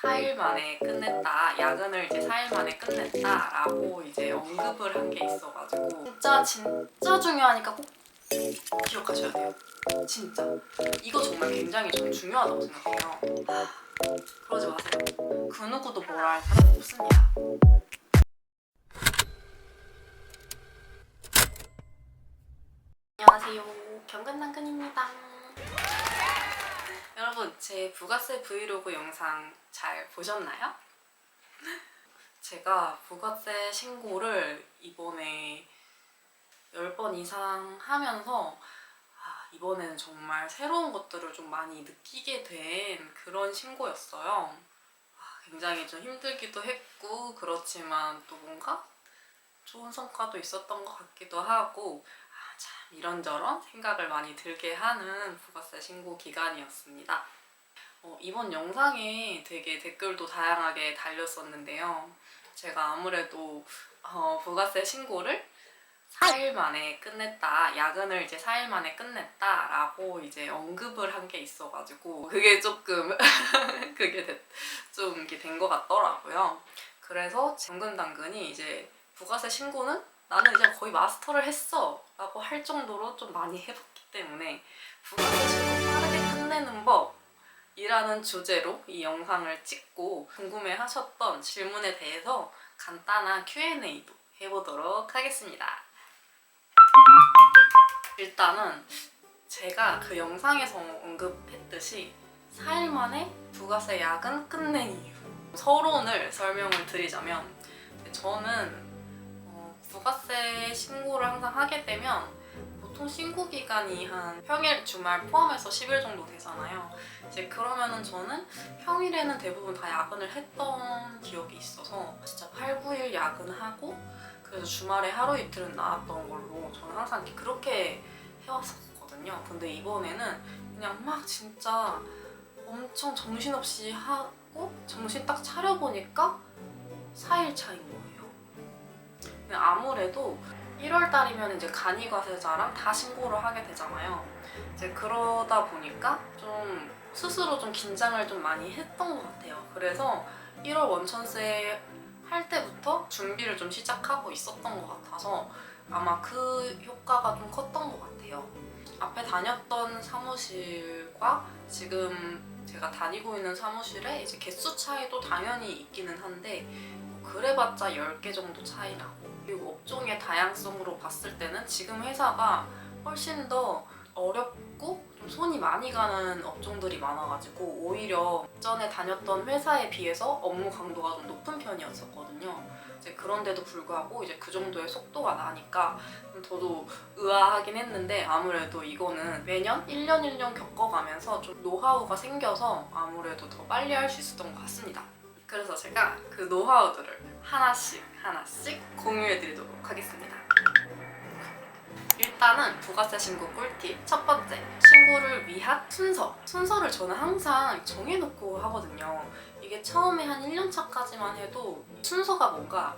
4일 만에 끝냈다, 야근을 이제 4일 만에 끝냈다라고 이제 언급을 한 게 있어가지고 진짜 중요하니까 꼭 기억하셔야 돼요. 진짜 이거 정말 굉장히 저는 중요하다고 생각해요. 그러지 마세요. 그 누구도 뭐라 할 사람 없습니다. 안녕하세요, 경근당근입니다. 여러분, 제 부가세 브이로그 영상 잘 보셨나요? 제가 부가세 신고를 이번에 10번 이상 하면서 이번에는 정말 새로운 것들을 좀 많이 느끼게 된 그런 신고였어요. 굉장히 좀 힘들기도 했고, 그렇지만 또 뭔가 좋은 성과도 있었던 것 같기도 하고, 참 이런저런 생각을 많이 들게 하는 부가세 신고 기간이었습니다. 이번 영상에 되게 댓글도 다양하게 달렸었는데요. 제가 아무래도 부가세 신고를 4일 만에 끝냈다, 야근을 이제 4일 만에 끝냈다 라고 이제 언급을 한 게 있어가지고 그게 조금 좀 이렇게 된 것 같더라고요. 그래서 정근당근이 이제 부가세 신고는 나는 이제 거의 마스터를 했어 라고 할 정도로 좀 많이 해봤기 때문에 부가세 신고 빠르게 끝내는 법 이라는 주제로 이 영상을 찍고 궁금해하셨던 질문에 대해서 간단한 Q&A도 해보도록 하겠습니다. 일단은 제가 그 영상에서 언급했듯이 4일 만에 부가세 야근 끝낸 이유, 서론을 설명을 드리자면, 저는 부가세 신고를 항상 하게 되면 보통 신고 기간이 한 평일, 주말 포함해서 10일 정도 되잖아요. 이제 그러면은 저는 평일에는 대부분 다 야근을 했던 기억이 있어서 진짜 8, 9일 야근하고 그래서 주말에 하루 이틀은 나왔던 걸로 저는 항상 그렇게 해왔었거든요. 근데 이번에는 그냥 막 진짜 엄청 정신없이 하고 정신 딱 차려보니까 4일 차인 거예요. 아무래도 1월 달이면 이제 간이과세자랑 다 신고를 하게 되잖아요. 이제 그러다 보니까 좀 스스로 좀 긴장을 좀 많이 했던 것 같아요. 그래서 1월 원천세 할 때부터 준비를 좀 시작하고 있었던 것 같아서 아마 그 효과가 좀 컸던 것 같아요. 앞에 다녔던 사무실과 지금 제가 다니고 있는 사무실에 이제 개수 차이도 당연히 있기는 한데 그래봤자 10개 정도 차이나고, 그리고 업종의 다양성으로 봤을 때는 지금 회사가 훨씬 더 어렵고 좀 손이 많이 가는 업종들이 많아가지고 오히려 전에 다녔던 회사에 비해서 업무 강도가 좀 높은 편이었었거든요. 이제 그런데도 불구하고 이제 그 정도의 속도가 나니까 저도 의아하긴 했는데, 아무래도 이거는 매년 1년 1년 겪어가면서 좀 노하우가 생겨서 아무래도 더 빨리 할 수 있었던 것 같습니다. 그래서 제가 그 노하우들을 하나씩 공유해드리도록 하겠습니다. 일단은 부가세 신고 꿀팁 첫 번째, 신고를 위한 순서를 저는 항상 정해놓고 하거든요. 이게 처음에 한 1년 차까지만 해도 순서가 뭔가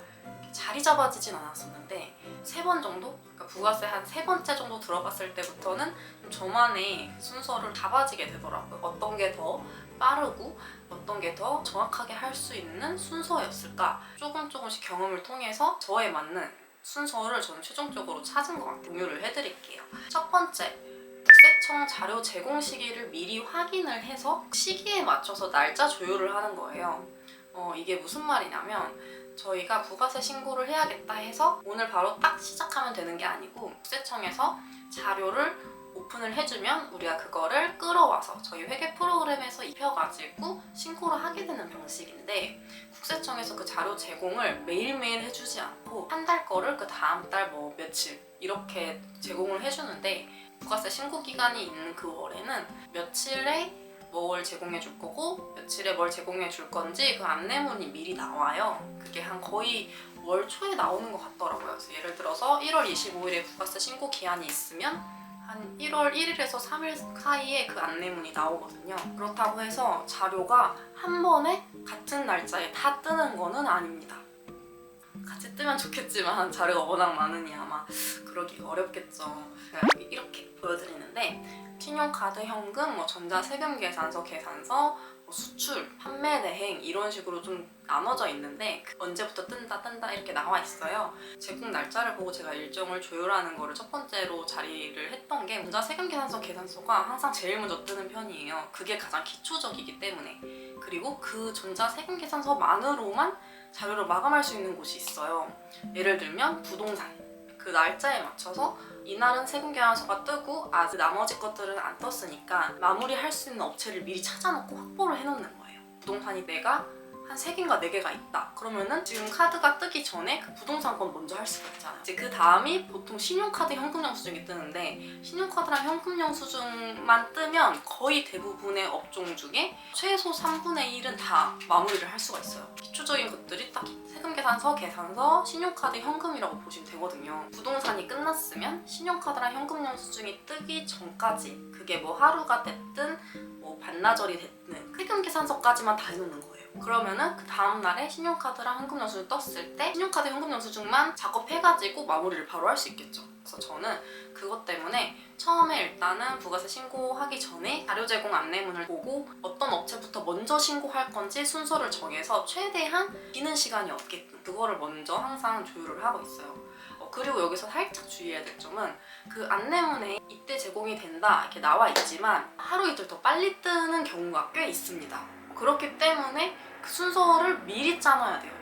자리 잡아지진 않았었는데 3번 정도? 그러니까 부가세 한 3번째 정도 들어갔을 때부터는 저만의 순서를 잡아지게 되더라고요. 어떤 게 더 빠르고 어떤 게 더 정확하게 할 수 있는 순서였을까? 조금씩 경험을 통해서 저에 맞는 순서를 저는 최종적으로 찾은 것 같아요. 공유를 해드릴게요. 첫 번째, 국세청 자료 제공 시기를 미리 확인을 해서 시기에 맞춰서 날짜 조율을 하는 거예요. 이게 무슨 말이냐면, 저희가 부가세 신고를 해야겠다 해서 오늘 바로 딱 시작하면 되는 게 아니고, 국세청에서 자료를 오픈을 해주면 우리가 그거를 끌어와서 저희 회계 프로그램에서 입혀가지고 신고를 하게 되는 방식인데, 국세청에서 그 자료 제공을 매일매일 해주지 않고 한 달 거를 그 다음 달 뭐 며칠 이렇게 제공을 해주는데, 부가세 신고 기간이 있는 그 월에는 며칠에 뭘 제공해 줄 거고 며칠에 뭘 제공해 줄 건지 그 안내문이 미리 나와요. 그게 한 거의 월 초에 나오는 것 같더라고요. 그래서 예를 들어서 1월 25일에 부가세 신고 기한이 있으면 한 1월 1일에서 3일 사이에 그 안내문이 나오거든요. 그렇다고 해서 자료가 한 번에 같은 날짜에 다 뜨는 거는 아닙니다. 같이 뜨면 좋겠지만 자료가 워낙 많으니 아마 그러기 어렵겠죠. 제가 이렇게 보여드리는데, 신용카드, 현금, 전자세금 계산서, 수출, 판매 대행 이런 식으로 좀 나눠져 있는데 언제부터 뜬다 이렇게 나와 있어요. 제공 날짜를 보고 제가 일정을 조율하는 거를 첫 번째로 자리를 했던 게 전자세금계산서 계산서가 항상 제일 먼저 뜨는 편이에요. 그게 가장 기초적이기 때문에. 그리고 그 전자세금계산서만으로만 자료를 마감할 수 있는 곳이 있어요. 예를 들면 부동산. 그 날짜에 맞춰서 이날은 세금계산서가 뜨고 아직 나머지 것들은 안 떴으니까 마무리할 수 있는 업체를 미리 찾아놓고 확보를 해놓는 거예요. 부동산이 내가 한 3개인가 4개가 있다. 그러면은 지금 카드가 뜨기 전에 그 부동산 건 먼저 할 수가 있잖아요. 이제 그 다음이 보통 신용카드 현금 영수증이 뜨는데 신용카드랑 현금 영수증만 뜨면 거의 대부분의 업종 중에 최소 3분의 1은 다 마무리를 할 수가 있어요. 기초적인 것들이 딱 세금계산서, 계산서, 신용카드, 현금이라고 보시면 되거든요. 부동산이 끝났으면 신용카드랑 현금 영수증이 뜨기 전까지 그게 뭐 하루가 됐든 뭐 반나절이 됐든 세금계산서까지만 다 해놓는 거예요. 그러면은 그 다음날에 신용카드랑 현금 영수증 떴을 때 신용카드 현금 영수증만 작업해가지고 마무리를 바로 할 수 있겠죠. 그래서 저는 그것 때문에 처음에 일단은 부가세 신고하기 전에 자료 제공 안내문을 보고 어떤 업체부터 먼저 신고할 건지 순서를 정해서 최대한 비는 시간이 없게끔 그거를 먼저 항상 조율을 하고 있어요. 그리고 여기서 살짝 주의해야 될 점은 그 안내문에 이때 제공이 된다 이렇게 나와 있지만 하루 이틀 더 빨리 뜨는 경우가 꽤 있습니다. 그렇기 때문에 그 순서를 미리 짜놔야 돼요.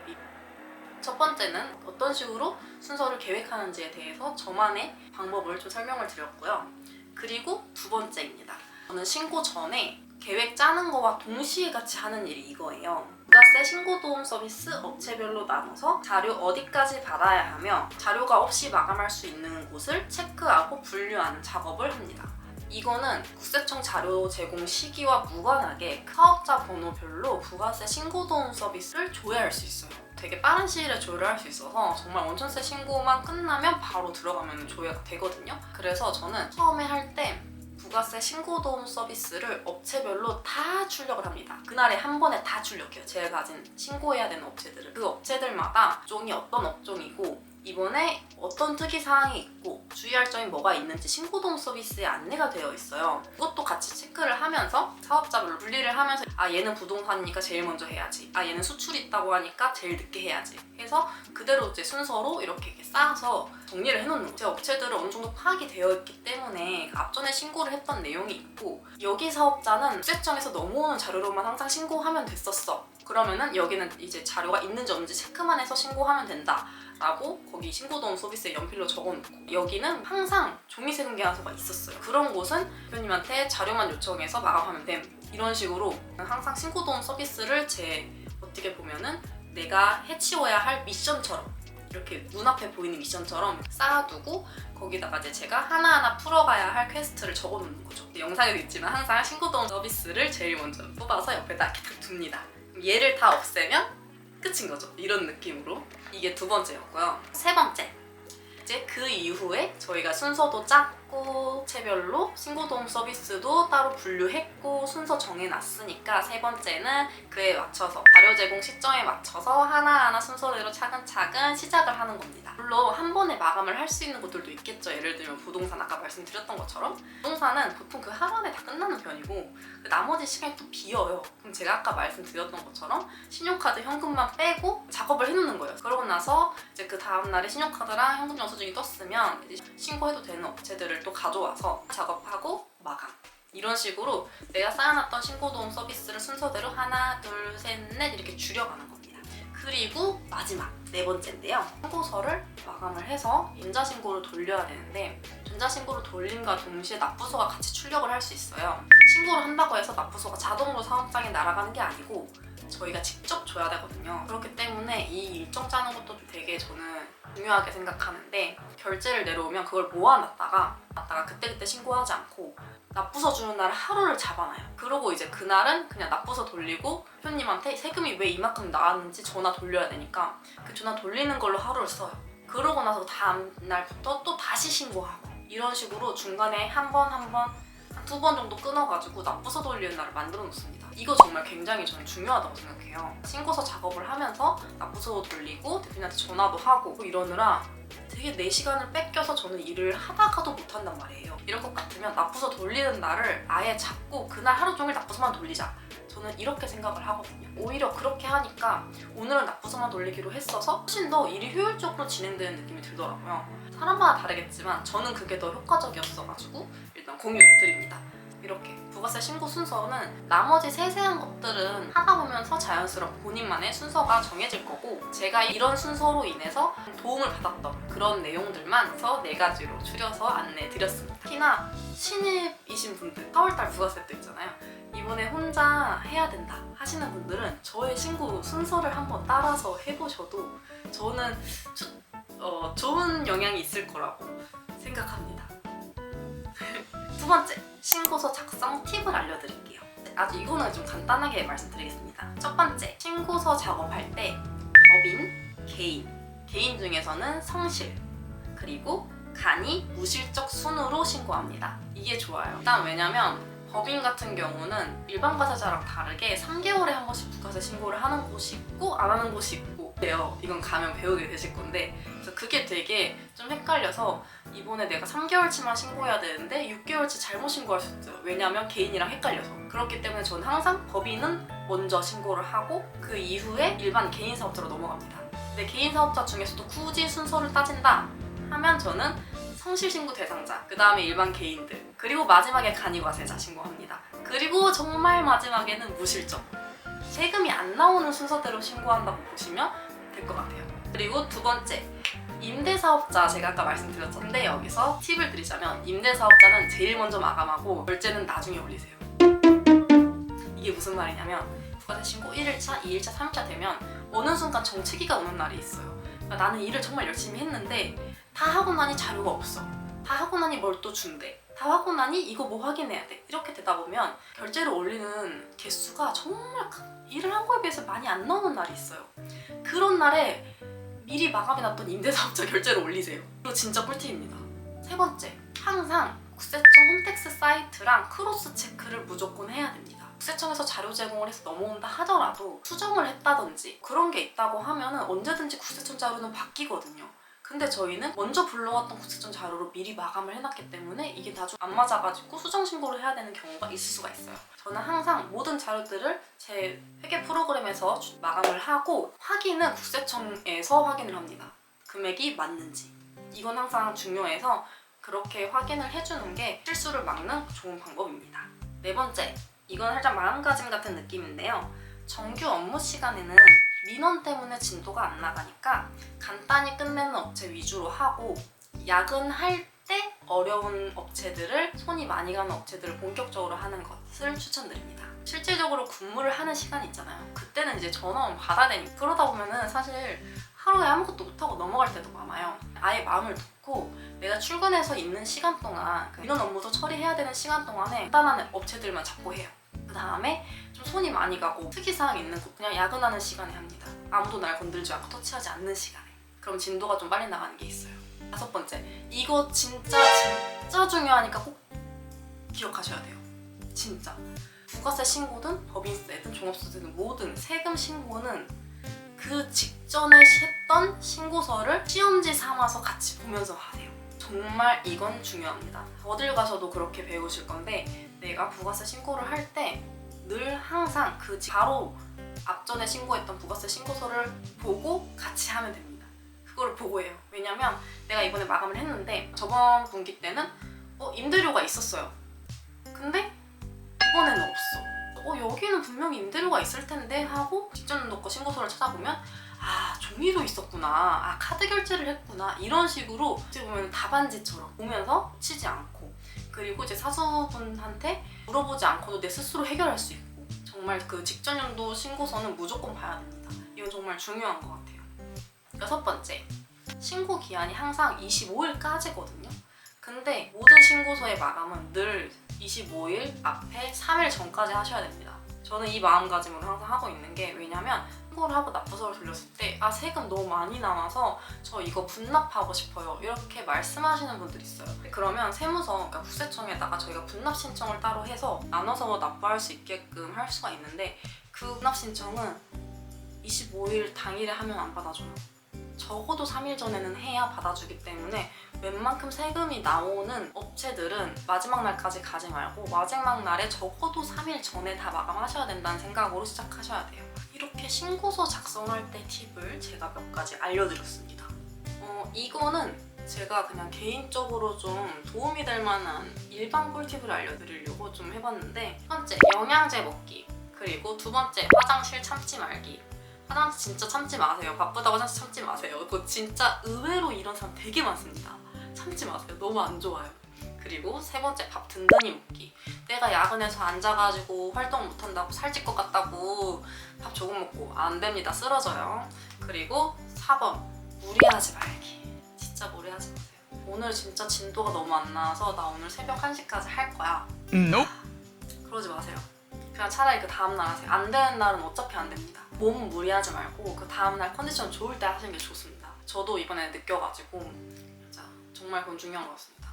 첫 번째는 어떤 식으로 순서를 계획하는지에 대해서 저만의 방법을 좀 설명을 드렸고요. 그리고 두 번째입니다. 저는 신고 전에 계획 짜는 거와 동시에 같이 하는 일이 이거예요. 부가세 신고도움 서비스 업체별로 나눠서 자료 어디까지 받아야 하며 자료가 없이 마감할 수 있는 곳을 체크하고 분류하는 작업을 합니다. 이거는 국세청 자료 제공 시기와 무관하게 사업자 번호별로 부가세 신고도움 서비스를 조회할 수 있어요. 되게 빠른 시일에 조회를 할 수 있어서 정말 원천세 신고만 끝나면 바로 들어가면 조회가 되거든요. 그래서 저는 처음에 할 때 부가세 신고도움 서비스를 업체별로 다 출력을 합니다. 그날에 한 번에 다 출력해요. 제가 가진 신고해야 되는 업체들을. 그 업체들마다 업종이 어떤 업종이고 이번에 어떤 특이사항이 있고 주의할 점이 뭐가 있는지 신고도움 서비스에 안내가 되어 있어요. 그것도 같이 체크를 하면서 사업자별로 분리를 하면서 아 얘는 부동산이니까 제일 먼저 해야지, 아 얘는 수출이 있다고 하니까 제일 늦게 해야지 해서 그대로 이제 순서로 이렇게 쌓아서 정리를 해놓는 거예요. 제 업체들은 어느 정도 파악이 되어 있기 때문에 앞전에 신고를 했던 내용이 있고 여기 사업자는 국세청에서 넘어오는 자료로만 항상 신고하면 됐었어. 그러면은 여기는 이제 자료가 있는지 없는지 체크만 해서 신고하면 된다 라고 거기 신고도움 서비스에 연필로 적어놓고 여기는 항상 종이세금계산서가 있었어요. 그런 곳은 대표님한테 자료만 요청해서 마감하면 됨. 이런 식으로 항상 신고도움 서비스를 제 어떻게 보면은 내가 해치워야 할 미션처럼 이렇게 눈앞에 보이는 미션처럼 쌓아두고 거기다가 이제 제가 하나하나 풀어가야 할 퀘스트를 적어놓는 거죠. 영상에도 있지만 항상 신고도움 서비스를 제일 먼저 뽑아서 옆에다 이렇게 딱 둡니다. 얘를 다 없애면 끝인 거죠. 이런 느낌으로. 이게 두 번째였고요. 세 번째. 이제 그 이후에 저희가 순서도 짰고 체별로 신고도움 서비스도 따로 분류했고 순서 정해놨으니까 세 번째는 그에 맞춰서 자료 제공 시점에 맞춰서 하나하나 순서대로 차근차근 시작을 하는 겁니다. 물론 한 번에 마감을 할 수 있는 것들도 있겠죠. 예를 들면 부동산 아까 말씀드렸던 것처럼 부동산은 보통 그 하루 안에 다 끝나는 편이고 그 나머지 시간이 또 비어요. 그럼 제가 아까 말씀드렸던 것처럼 신용카드 현금만 빼고 작업을 해놓는 거예요. 그러고 나서 이제 그 다음날에 신용카드랑 현금 영수증이 떴으면 이제 신고해도 되는 업체들을 또 가져와서 작업하고 마감. 이런 식으로 내가 쌓아놨던 신고도움 서비스를 순서대로 하나, 둘, 셋, 넷 이렇게 줄여가는 겁니다. 그리고 마지막 네 번째인데요. 신고서를 마감을 해서 전자신고를 돌려야 되는데 전자신고를 돌림과 동시에 납부서가 같이 출력을 할 수 있어요. 신고를 한다고 해서 납부서가 자동으로 사업장에 날아가는 게 아니고 저희가 직접 줘야 되거든요. 그렇기 때문에 이 일정 짜는 것도 되게 저는 중요하게 생각하는데 결제를 내려오면 그걸 모아놨다가 그때그때 신고하지 않고 납부서 주는 날 하루를 잡아놔요. 그러고 이제 그날은 그냥 납부서 돌리고 대표님한테 세금이 왜 이만큼 나왔는지 전화 돌려야 되니까 그 전화 돌리는 걸로 하루를 써요. 그러고 나서 다음 날부터 또 다시 신고하고 이런 식으로 중간에 한 번, 두 번 정도 끊어가지고 납부서 돌리는 날을 만들어 놓습니다. 이거 정말 굉장히 저는 중요하다고 생각해요. 신고서 작업을 하면서 납부서도 돌리고 대표님한테 전화도 하고 이러느라 되게 내 시간을 뺏겨서 저는 일을 하다가도 못한단 말이에요. 이럴 것 같으면 납부서 돌리는 날을 아예 잡고 그날 하루 종일 납부서만 돌리자. 저는 이렇게 생각을 하거든요. 오히려 그렇게 하니까 오늘은 납부서만 돌리기로 했어서 훨씬 더 일이 효율적으로 진행되는 느낌이 들더라고요. 사람마다 다르겠지만 저는 그게 더 효과적이었어가지고 일단 공유 드립니다. 이렇게 부가세 신고 순서는 나머지 세세한 것들은 하다 보면서 자연스럽게 본인만의 순서가 정해질 거고, 제가 이런 순서로 인해서 도움을 받았던 그런 내용들만 해서 4가지로 추려서 안내해 드렸습니다. 특히나 신입이신 분들 4월달 부가세 때 있잖아요. 이번에 혼자 해야 된다 하시는 분들은 저의 신고 순서를 한번 따라서 해보셔도 저는 좋은 영향이 있을 거라고 생각합니다. 두 번째, 신고서 작성 팁을 알려드릴게요. 아주 이거는 좀 간단하게 말씀드리겠습니다. 첫 번째, 신고서 작업할 때 법인, 개인 중에서는 성실, 그리고 간이 무실적 순으로 신고합니다. 이게 좋아요. 일단 왜냐면 법인 같은 경우는 일반 과세자랑 다르게 3개월에 한 번씩 부가세 신고를 하는 곳이 있고 안 하는 곳이 있고 그래요. 이건 가면 배우게 되실 건데, 그래서 그게 되게 좀 헷갈려서 이번에 내가 3개월치만 신고해야 되는데 6개월치 잘못 신고할 수 있어요. 왜냐면 개인이랑 헷갈려서. 그렇기 때문에 저는 항상 법인은 먼저 신고를 하고 그 이후에 일반 개인 사업자로 넘어갑니다. 근데 개인 사업자 중에서도 굳이 순서를 따진다 하면 저는 성실신고 대상자, 그 다음에 일반 개인들, 그리고 마지막에 간이과세자 신고합니다. 그리고 정말 마지막에는 무실적, 세금이 안 나오는 순서대로 신고한다고 보시면 될 것 같아요. 그리고 두 번째, 임대사업자, 제가 아까 말씀드렸죠. 근데 여기서 팁을 드리자면 임대사업자는 제일 먼저 마감하고 결제는 나중에 올리세요. 이게 무슨 말이냐면 부가세 신고 1일차, 2일차, 3일차 되면 어느 순간 정체기가 오는 날이 있어요. 그러니까 나는 일을 정말 열심히 했는데 다 하고 나니 자료가 없어. 다 하고 나니 뭘 또 준대. 다 하고 나니 이거 뭐 확인해야 돼. 이렇게 되다 보면 결제를 올리는 개수가 정말 일을 한 거에 비해서 많이 안 나오는 날이 있어요. 그런 날에 미리 마감해 놨던 임대사업자 결제를 올리세요. 이거 진짜 꿀팁입니다. 세 번째, 항상 국세청 홈택스 사이트랑 크로스 체크를 무조건 해야 됩니다. 국세청에서 자료 제공을 해서 넘어온다 하더라도 수정을 했다든지 그런 게 있다고 하면은 언제든지 국세청 자료는 바뀌거든요. 근데 저희는 먼저 불러왔던 국세청 자료로 미리 마감을 해놨기 때문에 이게 나중에 안 맞아가지고 수정 신고를 해야 되는 경우가 있을 수가 있어요. 저는 항상 모든 자료들을 제 회계 프로그램에서 마감을 하고 확인은 국세청에서 확인을 합니다. 금액이 맞는지. 이건 항상 중요해서 그렇게 확인을 해주는 게 실수를 막는 좋은 방법입니다. 네 번째, 이건 살짝 마음가짐 같은 느낌인데요. 정규 업무 시간에는 민원 때문에 진도가 안 나가니까 간단히 끝내는 업체 위주로 하고, 야근할 때 어려운 업체들을, 손이 많이 가는 업체들을 본격적으로 하는 것을 추천드립니다. 실질적으로 근무를 하는 시간이 있잖아요. 그때는 이제 전화만 받아야 되니까 그러다 보면은 사실 하루에 아무것도 못하고 넘어갈 때도 많아요. 아예 마음을 놓고 내가 출근해서 있는 시간 동안 그 민원 업무도 처리해야 되는 시간 동안에 간단한 업체들만 잡고 해요. 그 다음에 좀 손이 많이 가고 특이사항 있는 곳 그냥 야근하는 시간에 합니다. 아무도 날 건들지 않고 터치하지 않는 시간에. 그럼 진도가 좀 빨리 나가는 게 있어요. 다섯 번째, 이거 진짜 중요하니까 꼭 기억하셔야 돼요. 진짜 부가세 신고든 법인세든 종합소득세든 모든 세금 신고는 그 직전에 했던 신고서를 시험지 삼아서 같이 보면서 하세요. 정말 이건 중요합니다. 어딜 가서도 그렇게 배우실 건데, 내가 부가세 신고를 할 때 늘 항상 그 바로 앞전에 신고했던 부가세 신고서를 보고 같이 하면 됩니다. 그거를 보고 해요. 왜냐면 내가 이번에 마감을 했는데 저번 분기 때는 임대료가 있었어요. 근데 이번에는 없어. 여기는 분명히 임대료가 있을 텐데 하고 직전 연도 거 신고서를 찾아보면 종이도 있었구나, 카드 결제를 했구나, 이런 식으로 어떻게 보면 답안지처럼 보면서 치지 않고, 그리고 이제 사수분한테 물어보지 않고도 내 스스로 해결할 수 있고, 정말 그 직전 연도 신고서는 무조건 봐야 됩니다. 이건 정말 중요한 것 같아요. 여섯 번째, 신고 기한이 항상 25일까지거든요. 근데 모든 신고서의 마감은 늘 25일 앞에 3일 전까지 하셔야 됩니다. 저는 이 마음가짐으로 항상 하고 있는 게, 왜냐면 신고를 하고 납부서를 돌렸을 때 세금 너무 많이 남아서 저 이거 분납하고 싶어요, 이렇게 말씀하시는 분들이 있어요. 그러면 세무서, 그러니까 국세청에다가 저희가 분납 신청을 따로 해서 나눠서 납부할 수 있게끔 할 수가 있는데, 그 분납 신청은 25일 당일에 하면 안 받아줘요. 적어도 3일 전에는 해야 받아주기 때문에 웬만큼 세금이 나오는 업체들은 마지막 날까지 가지 말고 마지막 날에 적어도 3일 전에 다 마감하셔야 된다는 생각으로 시작하셔야 돼요. 이렇게 신고서 작성할 때 팁을 제가 몇 가지 알려드렸습니다. 이거는 제가 그냥 개인적으로 좀 도움이 될 만한 일반 꿀팁을 알려드리려고 좀 해봤는데, 첫 번째, 영양제 먹기. 그리고 두 번째, 화장실 참지 말기. 화장실 진짜 참지 마세요. 바쁘다고 화장실 참지 마세요. 그거 진짜 의외로 이런 사람 되게 많습니다. 참지 마세요. 너무 안 좋아요. 그리고 세 번째, 밥 든든히 먹기. 내가 야근해서 앉아가지고 활동 못한다고 살찔 것 같다고 밥 조금 먹고 안 됩니다. 쓰러져요. 그리고 4번, 무리하지 말기. 진짜 무리하지 마세요. 오늘 진짜 진도가 너무 안 나와서 나 오늘 새벽 1시까지 할 거야. 그러지 마세요. 그냥 차라리 그 다음날 하세요. 안 되는 날은 어차피 안 됩니다. 몸 무리하지 말고 그 다음날 컨디션 좋을 때 하시는 게 좋습니다. 저도 이번에 느껴가지고 진짜 정말 그건 중요한 것 같습니다.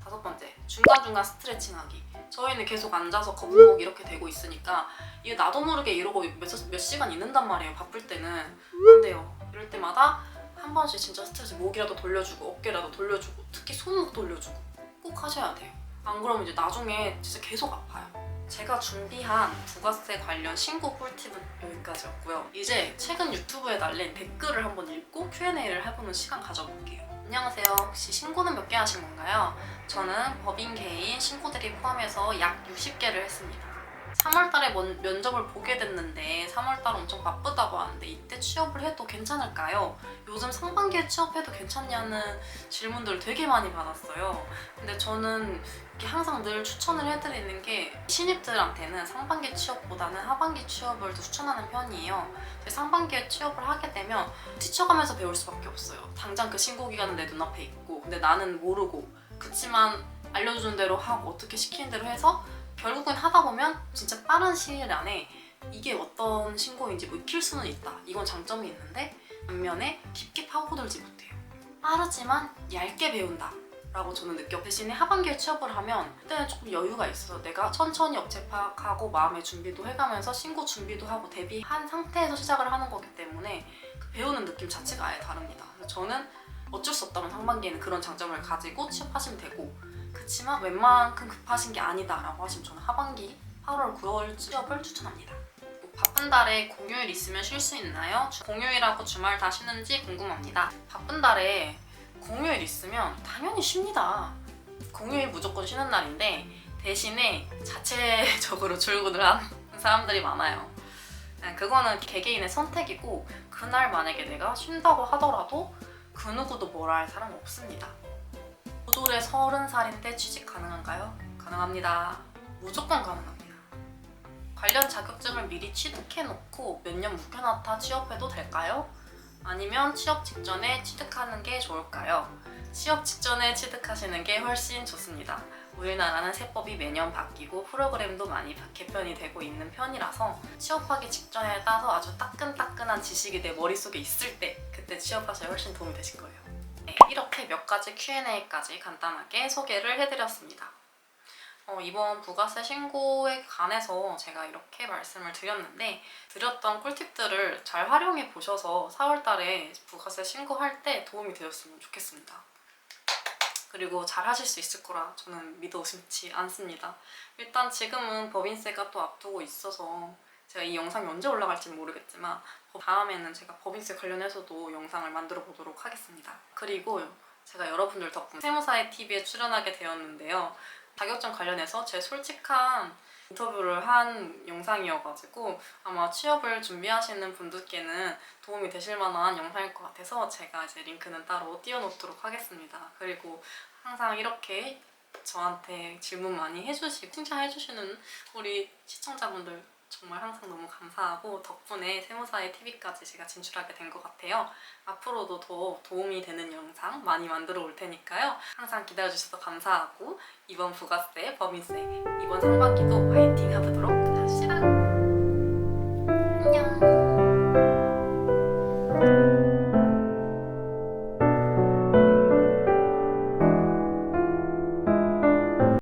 다섯 번째, 중간중간 스트레칭하기. 저희는 계속 앉아서 거북목 이렇게 되고 있으니까 이게 나도 모르게 이러고 몇 시간 있는단 말이에요. 바쁠 때는. 안 돼요. 이럴 때마다 한 번씩 진짜 스트레칭, 목이라도 돌려주고 어깨라도 돌려주고 특히 손목 돌려주고 꼭 하셔야 돼요. 안 그러면 이제 나중에 진짜 계속 아파요. 제가 준비한 부가세 관련 신고 꿀팁은 여기까지였고요. 이제 최근 유튜브에 달린 댓글을 한번 읽고 Q&A를 해보는 시간 가져볼게요. 안녕하세요. 혹시 신고는 몇 개 하신 건가요? 저는 법인 개인 신고들이 포함해서 약 60개를 했습니다. 3월달에 면접을 보게 됐는데 3월달 엄청 바쁘다고 하는데 이때 취업을 해도 괜찮을까요? 요즘 상반기에 취업해도 괜찮냐는 질문들을 되게 많이 받았어요. 근데 저는 항상 늘 추천을 해드리는 게 신입들한테는 상반기 취업보다는 하반기 취업을 더 추천하는 편이에요. 상반기에 취업을 하게 되면 지쳐가면서 배울 수밖에 없어요. 당장 그 신고 기간은 내 눈앞에 있고 근데 나는 모르고 그치만 알려주는 대로 하고 어떻게 시키는 대로 해서 결국엔 하다 보면 진짜 빠른 시일 안에 이게 어떤 신고인지 뭐 익힐 수는 있다. 이건 장점이 있는데 반면에 깊게 파고들지 못해요. 빠르지만 얇게 배운다 라고 저는 느껴. 대신에 하반기에 취업을 하면 그때는 조금 여유가 있어서 내가 천천히 업체 파악하고 마음의 준비도 해가면서 신고 준비도 하고 대비한 상태에서 시작을 하는 거기 때문에 그 배우는 느낌 자체가 아예 다릅니다. 그래서 저는 어쩔 수 없다면 상반기에는 그런 장점을 가지고 취업하시면 되고, 그치만 웬만큼 급하신 게 아니다 라고 하시면 저는 하반기 8월, 9월 취업을 추천합니다. 바쁜 달에 공휴일 있으면 쉴 수 있나요? 공휴일하고 주말 다 쉬는지 궁금합니다. 바쁜 달에 공휴일 있으면 당연히 쉽니다. 공휴일 무조건 쉬는 날인데 대신에 자체적으로 출근을 하는 사람들이 많아요. 그거는 개개인의 선택이고 그날 만약에 내가 쉰다고 하더라도 그 누구도 뭐라 할 사람 없습니다. 올해 30살인데 취직 가능한가요? 가능합니다. 무조건 가능합니다. 관련 자격증을 미리 취득해놓고 몇 년 묵혀놨다 취업해도 될까요? 아니면 취업 직전에 취득하는 게 좋을까요? 취업 직전에 취득하시는 게 훨씬 좋습니다. 우리나라는 세법이 매년 바뀌고 프로그램도 많이 개편이 되고 있는 편이라서 취업하기 직전에 따서 아주 따끈따끈한 지식이 내 머릿속에 있을 때 그때 취업하셔야 훨씬 도움이 되실 거예요. 네, 이렇게 몇 가지 Q&A까지 간단하게 소개를 해드렸습니다. 이번 부가세 신고에 관해서 제가 이렇게 말씀을 드렸는데 드렸던 꿀팁들을 잘 활용해 보셔서 4월달에 부가세 신고할 때 도움이 되었으면 좋겠습니다. 그리고 잘 하실 수 있을 거라 저는 믿어 의심치 않습니다. 일단 지금은 법인세가 또 앞두고 있어서 제가 이 영상이 언제 올라갈지는 모르겠지만 다음에는 제가 법인세 관련해서도 영상을 만들어 보도록 하겠습니다. 그리고 제가 여러분들 덕분에 세무사의 TV에 출연하게 되었는데요. 자격증 관련해서 제 솔직한 인터뷰를 한 영상이어가지고 아마 취업을 준비하시는 분들께는 도움이 되실 만한 영상일 것 같아서 제가 이제 링크는 따로 띄워놓도록 하겠습니다. 그리고 항상 이렇게 저한테 질문 많이 해주시고 칭찬해주시는 우리 시청자분들 정말 항상 너무 감사하고 덕분에 세무사의 TV까지 제가 진출하게 된 것 같아요. 앞으로도 더 도움이 되는 영상 많이 만들어 올 테니까요. 항상 기다려주셔서 감사하고 이번 부가세, 법인세, 이번 상반기도 화이팅 하도록